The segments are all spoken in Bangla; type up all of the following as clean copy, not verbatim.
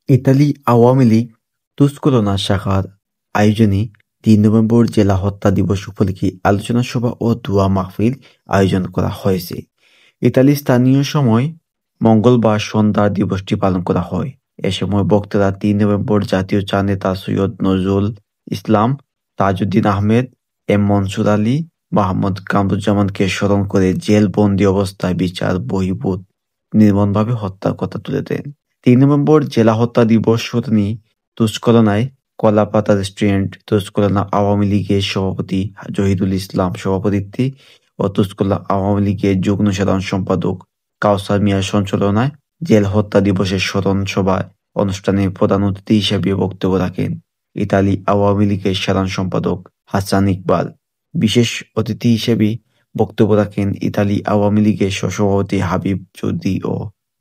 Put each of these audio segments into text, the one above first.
ইতালি আওয়ামী লীগ তুস্কুলনা শাখার আয়োজনে ৩ নভেম্বর জেলা হত্যা দিবস উপলক্ষে আলোচনা সভা ও দোয়া মাহফিল আয়োজন করা হয়েছে। ইতালির স্থানীয় সময় মঙ্গলবার সন্ধ্যায় দিবসটি পালন করা হয়। এ সময় বক্তারা ৩ নভেম্বর জাতীয় চার নেতা সৈয়দ নজরুল ইসলাম, তাজউদ্দিন আহমেদ, এম মনসুর আলী, মোহাম্মদ কামরুজ্জামানকে স্মরণ করে জেলবন্দি অবস্থায় বিচার বহির্ভূত নির্মমভাবে হত্যার কথা তুলে দেন। ৩ নভেম্বর জেলা হত্যা দিবস স্মরণে তুস্কলনায় কলাপাতা রেস্টুরেন্ট, তুস্কলনা আওয়ামী লীগের সভাপতি জহিরুল ইসলাম সভাপতিত্বে ও তুস্কলনা আওয়ামী লীগের যুগ্ম সাধারণ সম্পাদক কাওসার মিয়ার সঞ্চালনায় জেল হত্যা দিবসের স্মরণ সভায় অনুষ্ঠানে প্রধান অতিথি হিসেবে বক্তব্য রাখেন ইতালি আওয়ামী লীগের সাধারণ সম্পাদক হাসান ইকবাল। বিশেষ অতিথি হিসেবে বক্তব্য রাখেন ইতালি আওয়ামী লীগের সহসভাপতি হাবিব চৌধুরী ও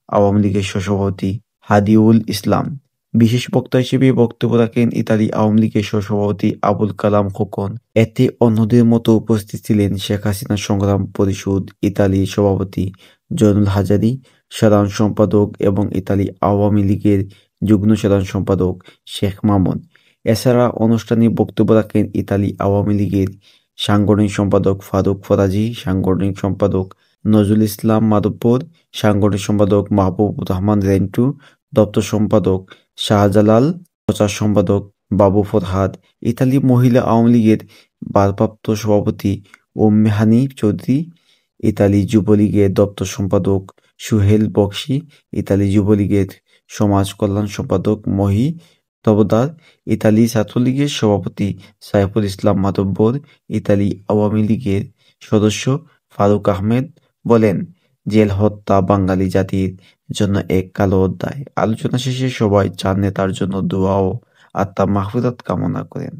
আওয়ামী লীগের সহসভাপতি হাদিউল ইসলাম। বিশেষ বক্তা হিসেবে বক্তব্য রাখেন ইতালি আওয়ামী লীগের সহসভাপতি আবুল কালাম খোকন। এতে অন্যদের মতো উপস্থিত ছিলেন শেখ হাসিনা সংগ্রাম পরিষদ ইতালির সভাপতি জয়নুল হাজারী, সাধারণ সম্পাদক এবং ইতালি আওয়ামী লীগের যুগ্ম সাধারণ সম্পাদক শেখ মামুন। এছাড়া অনুষ্ঠানে বক্তব্য রাখেন ইতালি আওয়ামী লীগের সাংগঠনিক সম্পাদক ফারুক ফরাজি, সাংগঠনিক সম্পাদক নজরুল ইসলাম মাধবপুর, সাংগঠনিক সম্পাদক মাহবুব রহমান রেন্টু, দপ্তর সম্পাদক শাহজালাল, প্রচার সম্পাদক বাবু ফরহাদ, ইতালি মহিলা আওয়ামী লীগের ভারপ্রাপ্ত সভাপতি উম্মে হানি চৌধুরী, ইতালি যুবলীগের দপ্তর সম্পাদক সুহেল বক্সি, ইতালি যুবলীগের সমাজ কল্যাণ সম্পাদক মহি তবদার, ইতালি ছাত্রলীগের সভাপতি সাইফুল ইসলাম মাতব্বর, ইতালি আওয়ামী লীগের সদস্য ফারুক আহমেদ বলেন, জেল হত্যা বাঙালি জাতির জন্য এক কালো অধ্যায়। আলোচনা শেষে সবাই চার নেতার জন্য দোয়া ও আত্মার মাগফিরাত কামনা করেন।